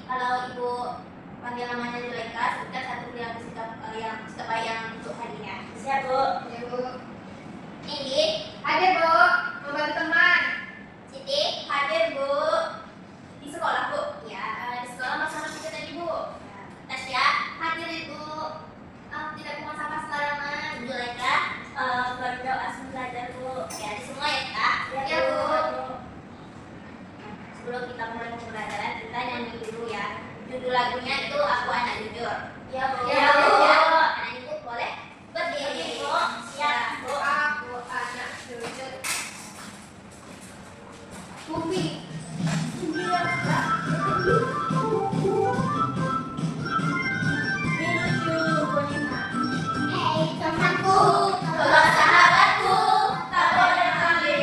kalau ibu panggil namanya Zulaika, sebutkan satu yang sikap baik yang untuk harinya. Siap bu? Ya bu. Ini Hadir bu, membantu teman. Siti hadir bu. Di sekolah bu? Ya, di sekolah bersama kita tadi bu. Tasya hadir ibu. Tidak buang sampah sembarangan. Zulaika berdoa sebelum belajar bu. Ya, di semua ya kak. Ya bu. Sebelum kita mulai pembelajaran, kita nyanyi dulu ya. Judul lagunya itu Aku Anak Jujur. Ya bu. Ya bu. Anak ibu boleh berdiri bu. Siap bu. Aku anak jujur. Bumi. Hei temanku, kalau sahabatku, tak boleh ambil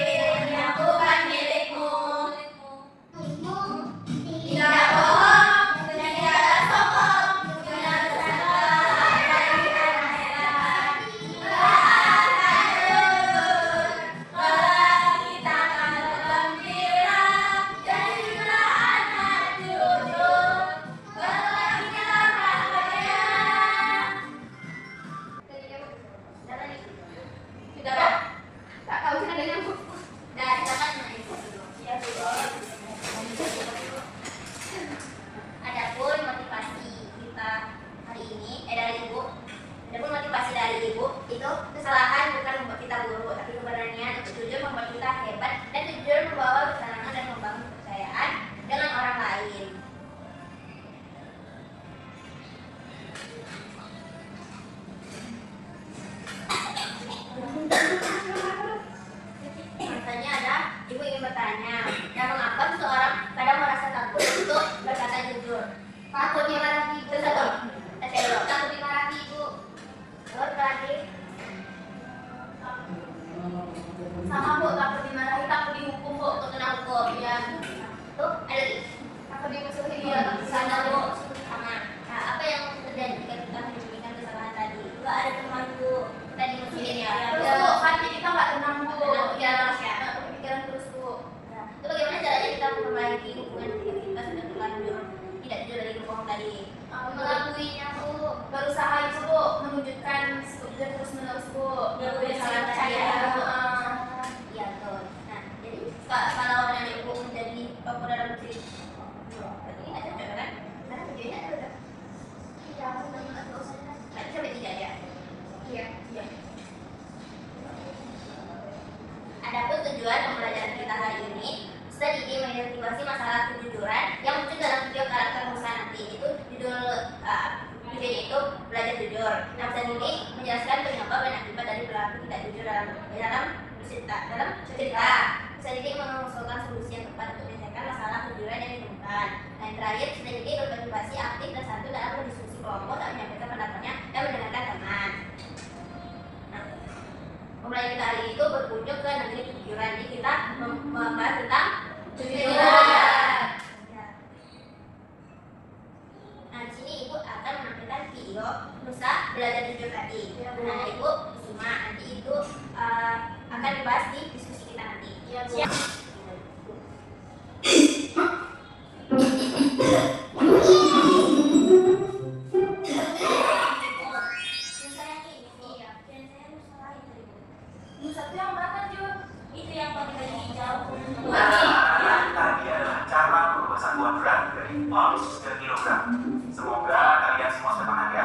yang bukan milikmu. Tidak bohong, tidak sombong, tidak bersangka dari akhirat. Akan jujur, kalau kita akan bergembira, jadilah anak jujur. Kalau kita bahagia. Sudah Pak? Tak tahu sih adanya bu. Dari silakan naik dulu. Ya Bu. Adapun motivasi kita hari ini dari Ibu. Adapun motivasi dari Ibu itu kesalahan bukan membuat kita buruk, tapi keberanian untuk jujur membuat kita hebat dan jujur membawa kesenangan dan membangun kepercayaan dengan orang lain. Misalnya ada ibu ingin bertanya, dan mengapa seseorang kadang merasa takut untuk berkata jujur? Takutnya marah ibu. Takut dimarahi ibu. Terus berarti sama bu, takut dimarahi, takut dihukum bu, untuk kena hukum ya. Tuh ada lagi. Takut dimusuhi dia, sana bu, sama. Nah, apa yang terjadi jika kita menyembunyikan kesalahan tadi? Juga ada teman bu, kita dimusuhin ya. Terus bu, hati kita nggak tenang bu. Ya, kepikiran terus bu. Nah, itu bagaimana caranya kita memperbaiki hubungan kita sudah terlanjur tidak jujur dari bohong tadi? Melakuinya bu, berusaha itu bu, menunjukkan jujur terus menerus bu. Salah percaya bu. Iya betul. Nah, jadi kalau anak ibu menjadi tokoh dalam cerita, berarti ini nggak cocok kan? Karena videonya ada. Iya, nggak usah. Nanti sampai 3 ya. Iya. Adapun tujuan pembelajaran kita hari ini, studi mengidentifikasi masalah kejujuran yang muncul dalam video karakter Musa nanti. Itu judul videonya itu belajar jujur. Nah, pesan ini menjelaskan penyebab dan akibat dari perilaku tidak jujur dalam cerita. Pesan ini mengusulkan solusi yang tepat untuk menyelesaikan masalah kejujuran yang ditemukan. Nah, yang terakhir, pesan ini berpartisipasi aktif dan santun dalam berdiskusi kelompok dan menyampaikan pendapatnya dan mendengarkan teman. Pembelajaran kita hari itu berkunjung ke negeri kejujuran. Jadi kita membahas tentang kejujuran. Nah, di sini ibu akan menampilkan video Musa belajar jujur tadi. Nah, ibu simak, nanti itu akan dibahas di diskusi kita nanti. Siap. Semoga kalian semua semangat ya.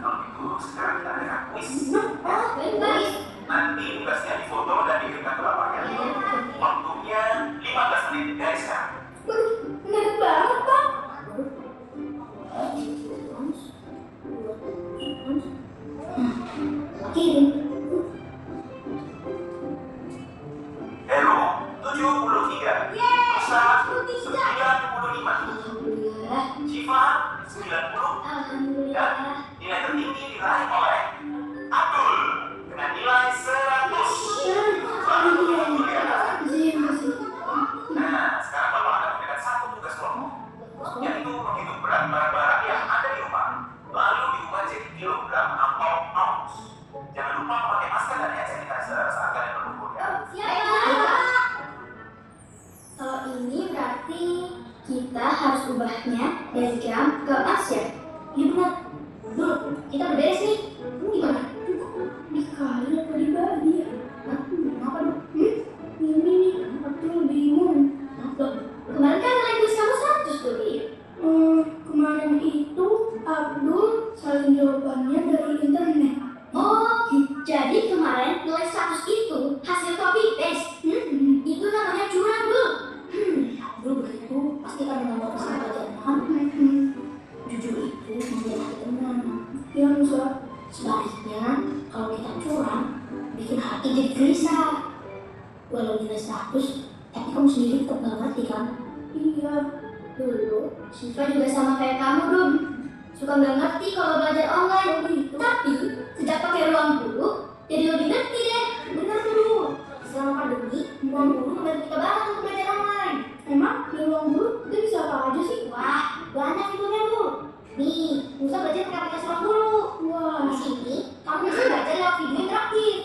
Kalau gitu sekarang kita ada kuis. Nanti tugasnya difoto dan dikirimkan ke bapaknya. Waktunya 15 menit dari sekarang. Bener banget pak. Hero 73. Musa 95. Syifa 90. Dan nilai tertinggi diraih oleh Abdul dengan nilai 100. Nah, sekarang Bapak akan memberikan satu tugas kelompok, yaitu menghitung berat barang-barang yang ada di rumah, lalu diubah jadi kilogram atau ounce. Jangan lupa memakai masker dan hand sanitizer saat kalian berkumpul ya. Siap. Kalau ini berarti kita harus ubahnya dari jam ke Asia. Iya benar. Dulu, kita udah beres nih. Lu gimana? Dikali apa dibagi ya? Hah? Kenapa dong? Ini nih, aku bingung. Loh, kemarin kan nilai kuis kamu 100 tuh, Ri. Kemarin itu Abdul salin jawabannya dari internet. Oh, jadi kemarin nilai 100 itu hasil copy paste. Itu namanya curang, Bul. Abdul begitu pasti kan menambah kesalahan pelajaran. Jujur itu menjadi hati tenang. Ya, Musa. Sebaliknya, kalau kita curang, bikin hati jadi gelisah. Walau nilai 100, tapi kamu sendiri tetap gak ngerti kan? Iya. Dulu, Syifa juga sama kayak kamu, Dum. Suka gak ngerti kalau belajar online. Gitu. Tapi, sejak pakai ruang guru, jadi lebih ngerti deh. Bener tuh. Selama pandemi, ruang guru membantu kita banget untuk belajar online. Emang di ruang guru kita bisa apa aja sih? Wah, banyak fiturnya, Bu. Nih, Musa belajar pakai aplikasi ruang guru. Wah, di sini kamu bisa belajar lewat video interaktif.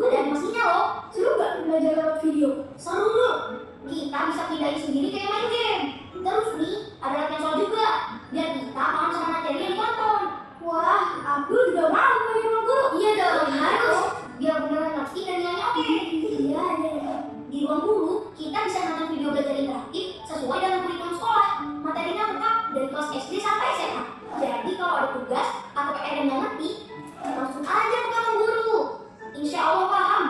Ada animasinya loh. Seru gak belajar lewat video? Seru loh. Kita bisa pindahin sendiri kayak main game. Terus nih, ada latihan soal juga. Biar kita paham sama materi yang ditonton. Wah, Abdul juga mau pakai ruang guru. Iya dong, harus. Biar beneran ngerti dan nilainya oke. Iya. Di ruang guru, kita bisa nonton video belajar interaktif sesuai dengan kurikulum sekolah. Materinya lengkap dari kelas SD sampai SMA. Jadi kalau ada tugas atau PR yang nggak ngerti, langsung aja ke ruang guru. Insya Allah paham.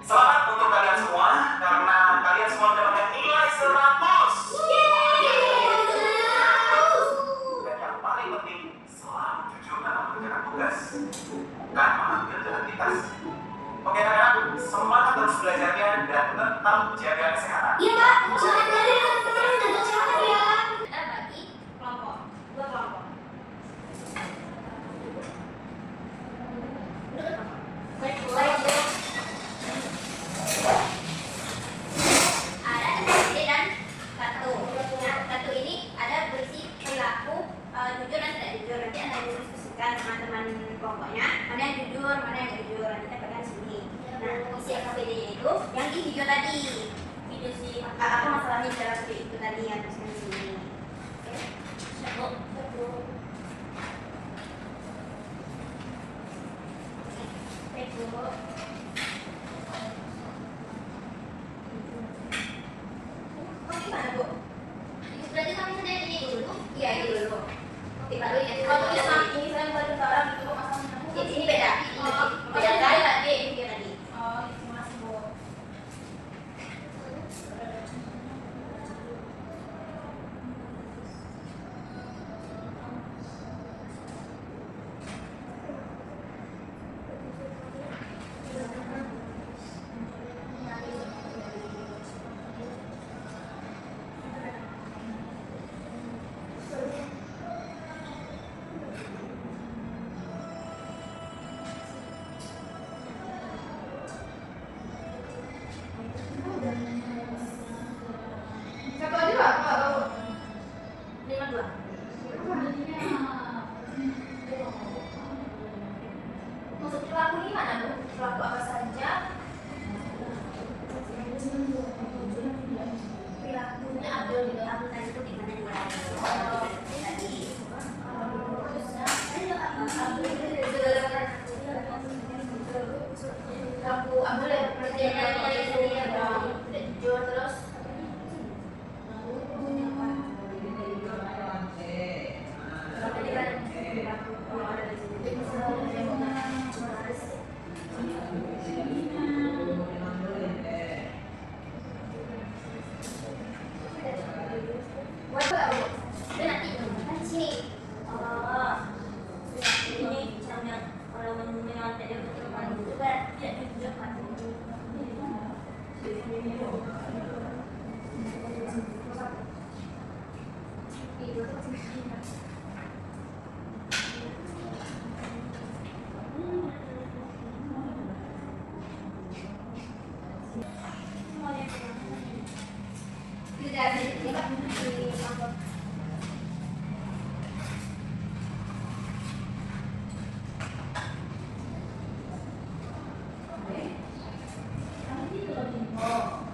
Selamat untuk kalian semua karena kalian semua mendapatkan nilai 100. Dan yang paling penting, selalu jujur dalam mengerjakan tugas dan mengambil jalan pintas. Oke anak-anak, semangat terus belajarnya dan tetap jaga kesehatan. Iya Pak, semangat belajar dan jaga kesehatan ya. Kita bagi kelompok, 2 kelompok. Baik, mulai Bu. Ada SPC dan kartu. Nah, kartu ini ada berisi perilaku jujur dan tidak jujur. Nanti akan didiskusikan teman-teman kelompoknya. Mana yang jujur, mana yang tidak jujur. Nanti kita pegang sini. Nah, isi SPC-nya itu yang di video tadi. Video si apa masalahnya dalam video itu tadi yang tulisan di sini. Oke. Satu. Baik, Bu. Gimana Bu? Berarti kami sendiri ini dulu? Iya ini dulu. Baru ya. Kalau ini saya baru sekarang itu masalahnya. Ini beda. Beda sekali tadi ini dia tadi. Oh ini masih Bu. Satu aja lah, kalau 52. Maksud perilaku ini mana Bu? Perilaku apa saja? Perilakunya Abdul gitu. Abdul tadi itu gimana dia? Tadi. Perilaku Abdul ya, perjanjian dong. Jujur terus. Oh.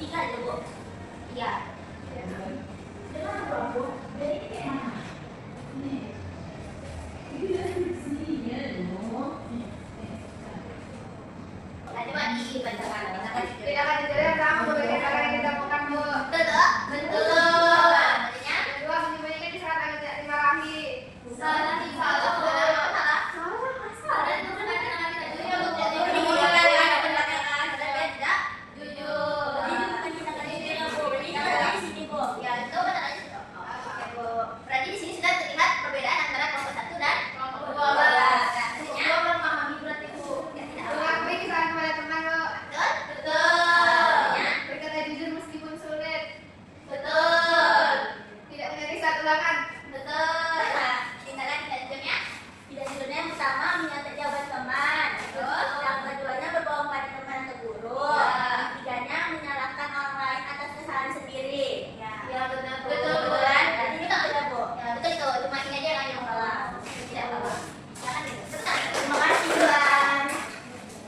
Ingat ya Bu? Iya. Nanti Pak dibacakan. Tindakan jujurnya kamu memberikan akan yang ditemukan Bu. Betul. Betul. Artinya Kedua, menyembunyikan di saat agar tidak dimarahi. salah salah salah salah. Salah itu benar dengan kita jujur. Menyembunyikan yang belakang tidak jujur. Ini bukan tindakan jujur ya Bu. Tindakan di sini Bu. Ya itu benar aja. Oke Bu. Berarti di sini sudah terlihat perbedaan antara kelompok 1 dan kelompok 2. Artinya memahami berarti Bu. Ya tidak apa. Mengakui kesalahan kepada teman Bu. Betul. Betul. Ya. Berkata jujur meskipun sulit. Betul. Tidak menyerah ulangan. Betul. Nah, tindakan tidak jujurnya. Tidak jujurnya yang pertama menyontek jawaban teman. Terus yang keduanya berbohong pada teman atau guru. Yang ketiganya menyalahkan orang lain atas kesalahan sendiri. Ya benar. Betul bukan? Berarti ini tak benar Bu. Ya betul itu. Cuma ini aja yang salah. Tidak apa-apa. Jangan itu. Betul. Terima kasih Tuhan.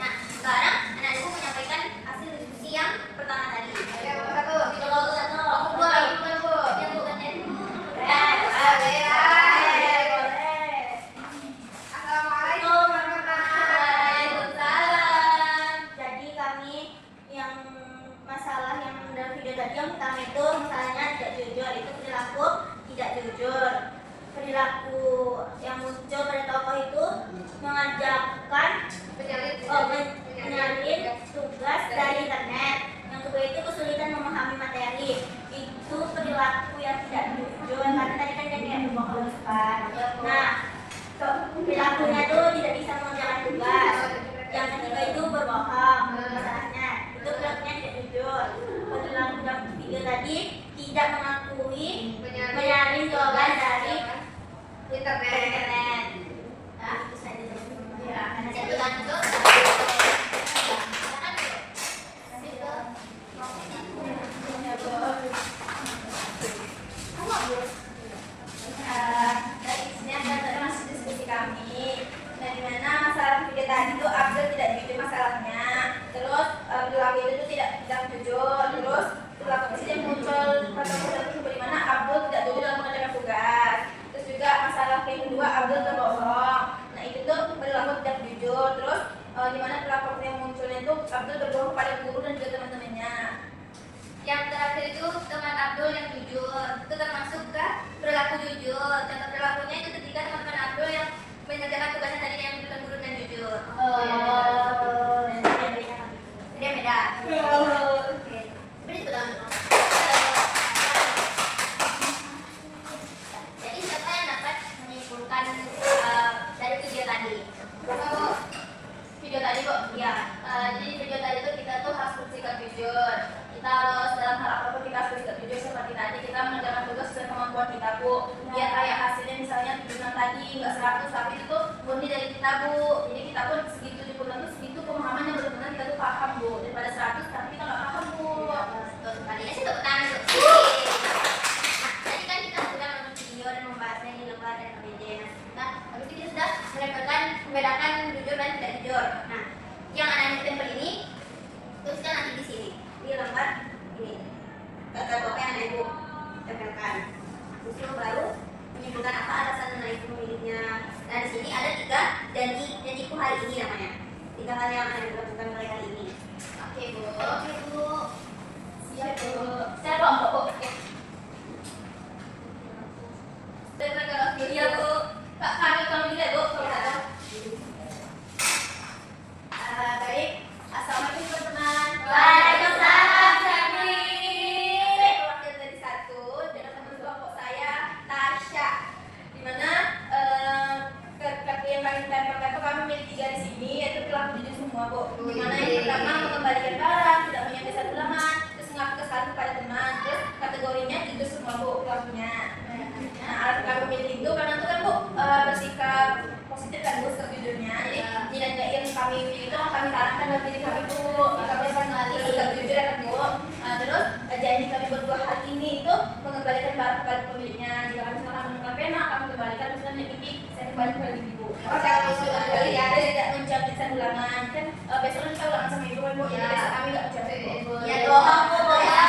Nah, sekarang anak-anakku menyampaikan hasil diskusi yang pertama tadi. Ya, nomor 1. Kelompok 1, kelompok 2, Bukan Bu. yang bukan dari Assalamualaikum warahmatullahi wabarakatuh. Waalaikumsalam. Jadi kami yang masalah yang dalam video tadi yang pertama itu masalahnya tidak jujur, itu perilaku tidak jujur. Perilaku yang muncul pada tokoh itu mengajarkan menyalin tugas dari internet. Yang kedua itu kesulitan memahami materi. Itu perilaku yang tidak jujur karena tadi kan dia kayak berbohong kan. Nah, perilakunya tuh tidak bisa mengerjakan tugas. Yang ketiga itu berbohong masalahnya. Itu perilakunya tidak jujur. Perilaku yang ketiga tadi tidak mengakui menyalin jawaban dari internet. Nah, itu saja. Ya, jadi lanjut. Dari sini ada masih diskusi kami. Nah, dimana masalah video tadi itu Abdul tidak jujur masalahnya. Terus perilaku itu tidak jujur. Terus perilaku yang muncul pada perilaku di mana Abdul tidak jujur dalam mengerjakan tugas. Terus juga masalah yang kedua Abdul berbohong. Nah, itu tuh perilaku tidak jujur. Terus di mana perilaku yang munculnya itu Abdul berbohong pada guru dan juga teman-temannya. Yang terakhir itu teman Abdul yang jujur, itu termasuk ke perilaku jujur. Contoh perilakunya itu ketika teman-teman Abdul yang mengerjakan tugasnya tadi yang bukan guru dan jujur. Dia beda. Oke. Beri betul. Jadi siapa yang dapat menyimpulkan dari video tadi? Video tadi kok? Ya. Jadi video tadi itu kita tuh harus bersikap jujur. Kita harus dalam hal apapun kita harus bersikap jujur seperti tadi kita mengerjakan tugas sesuai kemampuan kita Bu. Biar kayak hasilnya misalnya 76 tadi nggak 100 tapi itu murni dari kita Bu. Jadi kita pun segitu 76 itu segitu pemahaman yang benar-benar kita tuh paham Bu. Daripada 100 tapi kita nggak paham Bu. Tadinya sih tepuk tangan Bu. Nah, tadi kan kita sudah menonton video dan membahasnya di lembar dan KBJ. Nah, habis itu kita sudah membedakan jujur dan tidak jujur. Nah, yang anak-anak tempel ini tuliskan nanti di sini di lembar ini kata bapak yang ibu tempelkan. Terus itu baru menyimpulkan apa alasan menaiki pemiliknya. Nah di sini ada 3 janjiku hari ini namanya. 3 hal yang akan dilakukan mulai hari ini. Oke Bu. Oke Bu. Siap Bu. Siap Bu. Oke. Iya Bu. Pak kami dulu ya Bu. Baik. Assalamualaikum teman-teman. Waalaikumsalam. Saya wakil dari 1 dan teman kelompok saya Tasya. Dimana kaki yang paling tempel kami memiliki 3 di sini yaitu perilaku jujur semua Bu. Dimana yang pertama mengembalikan barang, tidak menyampaikan ulangan, terus mengaku kesalahan kepada teman. Terus kategorinya jujur semua Bu perilakunya. Nah alasan kami memilih itu karena itu kan Bu bersikap positif kan Bu sikap jujurnya. Jadi nilai yang kami pilih itu kami sarankan dalam diri kami Bu. Kami akan bersikap jujur ya kan Bu. Terus janji kami berdua hari ini itu mengembalikan barang kepada pemiliknya. Jika kami misalkan menemukan pena, kami kembalikan misalnya ini saya kembali kepada ibu. Saya kembali ya, tidak mencapai ulangan kan besok kita ulangan sama ibu kan Bu. Jadi besok kami nggak mencapai ibu. Ya doang Bu ya.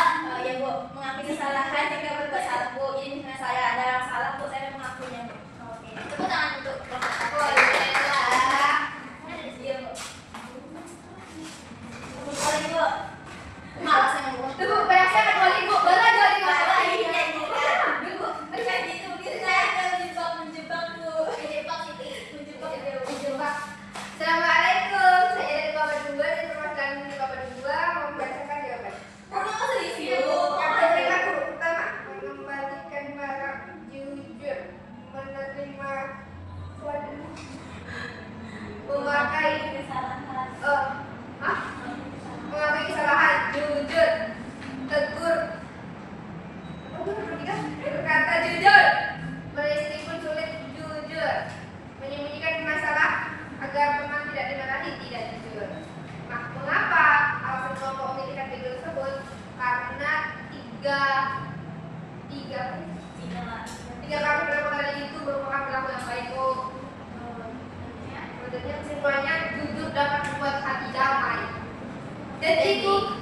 Janjiku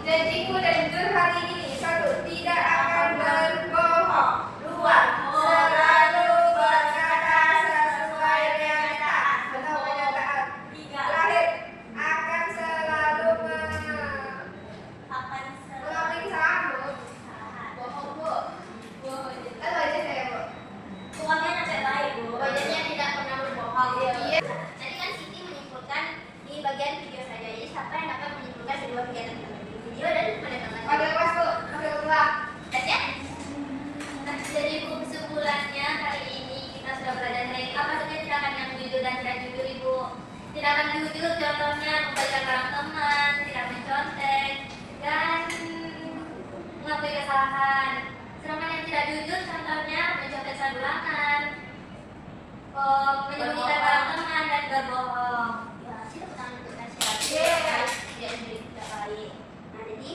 dan jujur hari ini. 1. Tidak akan berbohong. 2. Selalu berkata sesuai kenyataan atau kenyataan. 3. Terakhir, akan selalu Akan mengabdi selalu. Bohong, Bu. Kan aja saya, Bu. uangnya sampai baik, Bu. Wajahnya tidak pernah berbohong. Iya. Tadi kan Siti menyimpulkan di bagian video saja. Jadi siapa yang dapat menyimpulkan kedua kegiatan di video dan mendatangkan Pada kelas, Bu. Sampai kelas. tes ya? Nah, jadi Bu, kesimpulannya kali ini kita sudah belajar dari apa saja tindakan yang jujur dan tidak jujur, Ibu. Tindakan jujur contohnya memberikan barang teman, tidak mencontek, dan mengakui kesalahan. Sedangkan yang tidak jujur contohnya mencontek sadulangan, menyembunyikan barang teman dan berbohong. Ya, sih tentang nasihat. Tidak tidak baik. Nah, jadi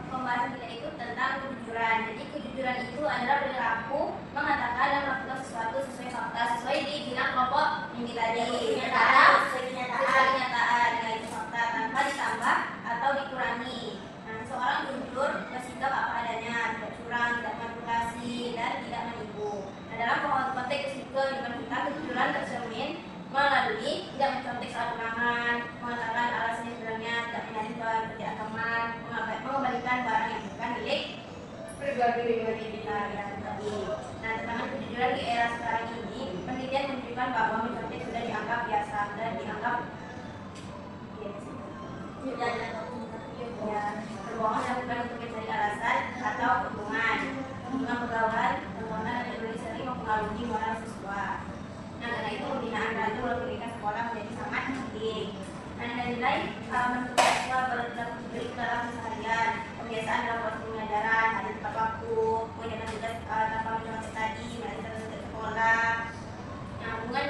pembahasan kita itu tentang kejujuran. Jadi kejujuran itu adalah perilaku mengatakan dan melakukan sesuatu sesuai fakta, sesuai dibilang kelompok minggu tadi. Sesuai kenyataan, yaitu fakta tanpa ditambah atau dikurangi. Nah, seseorang jujur bersikap apa adanya, tidak curang, tidak manipulasi, dan tidak menipu. Nah, dalam konteks kita kejujuran tercermin melalui tidak mencontek saat ulangan, mengatakan alasan yang sebenarnya, tidak menyalip kerjaan teman, mengembalikan barang yang bukan milik pribadi kita yang tadi. Nah, tentang kejujuran di era sekarang ini, penelitian menunjukkan bahwa mencontek sudah dianggap biasa dan dianggap berbohong dilakukan untuk mencari alasan atau keuntungan pergaulan, pergaulan dan lebih sering mempengaruhi moral siswa. Nah, karena itu pembinaan ratu dalam pendidikan sekolah menjadi sangat penting. Nah, nilai-nilai menentukan siswa berlaku dalam keseharian, kebiasaan dalam proses pembelajaran, hadir tepat waktu, mengerjakan tugas tanpa mencontek tadi, melanjutkan tugas sekolah. Nah, hubungan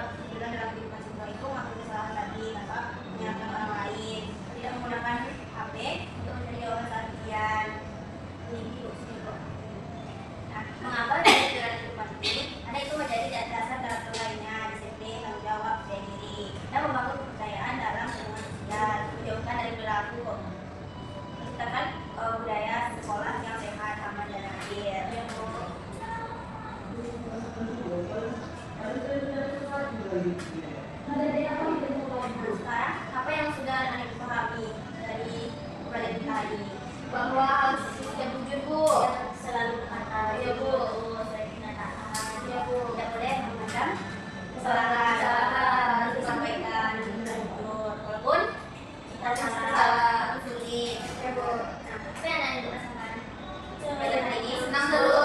kejujuran dalam kehidupan siswa itu mengaku kesalahan tadi tanpa menyalahkan orang lain, tidak menggunakan HP untuk mencari jawaban saat ujian. Nah, mengapa kejujuran kehidupan ini? Karena itu menjadi dasar karakter lainnya, disiplin, tanggung jawab, percaya diri, dan membangun kepercayaan dalam lingkungan sosial, menjauhkan dari perilaku, menciptakan budaya sekolah yang sehat, aman, dan adil. Sekarang apa yang sudah Anda pahami dari pelajaran kita hari ini? Bahwa harus tidak jujur, Bu. Selalu berkata, Iya, Bu. sesuai kenyataan. Iya, Bu. Tidak boleh memandang Kesalahan. harus disampaikan dengan jujur, walaupun kita salah, sulit. Iya, Bu. Nah, apa yang Anda rasakan? Pelajaran hari ini Senang, seru. Bu.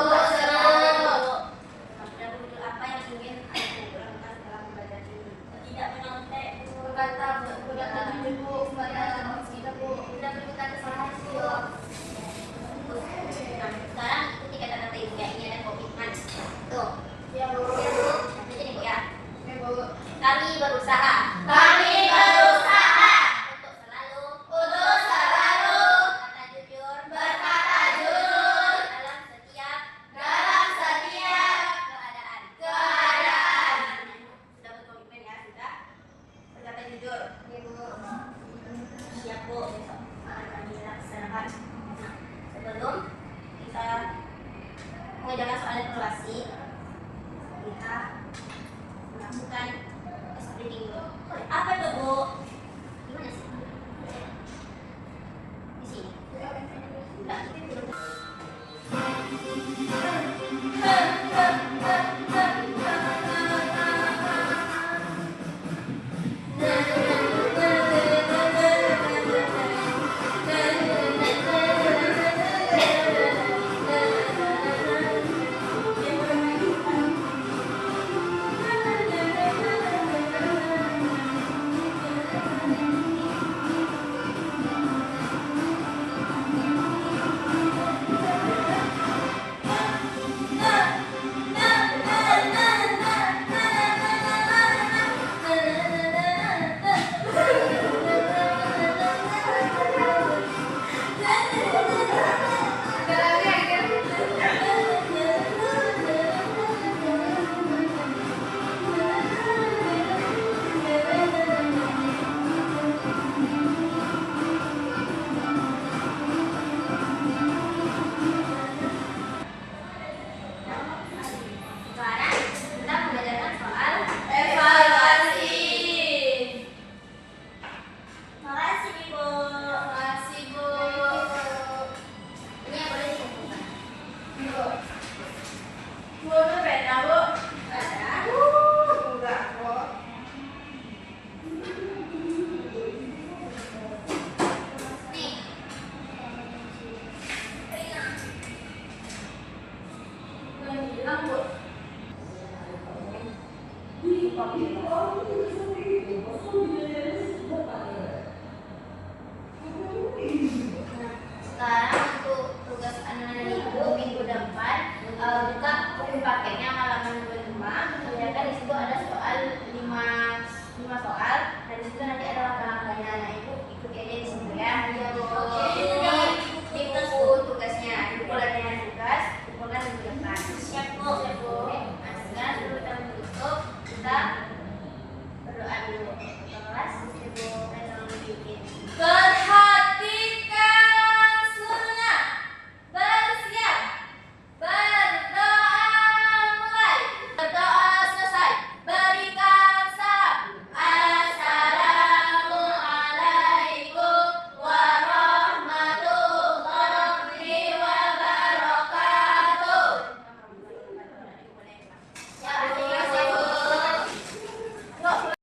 Dan jujur apa yang ingin Anda lakukan setelah belajar ini? Tidak menyontek, Berkata jujur, Bu. Kepada kita, Bu. tidak melakukan kesalahan, Bu. Nah, sekarang ketika kata-kata ibu ya, ini ada komitmen. Tuh, Iya, Bu. ya Bu, nanti jadi Bu ya. Iya, Bu. Kami berusaha untuk selalu berkata jujur dalam setiap keadaan. Sudah berkomitmen ya, sudah berkata jujur. Iya, Bu. Siap Bu, besok akan kami laksanakan. Nah, sebelum kita mengerjakan soal evaluasi, kita melakukan screening dulu. Apa tuh Bu? Gimana sih? Di sini. Enggak, itu belum.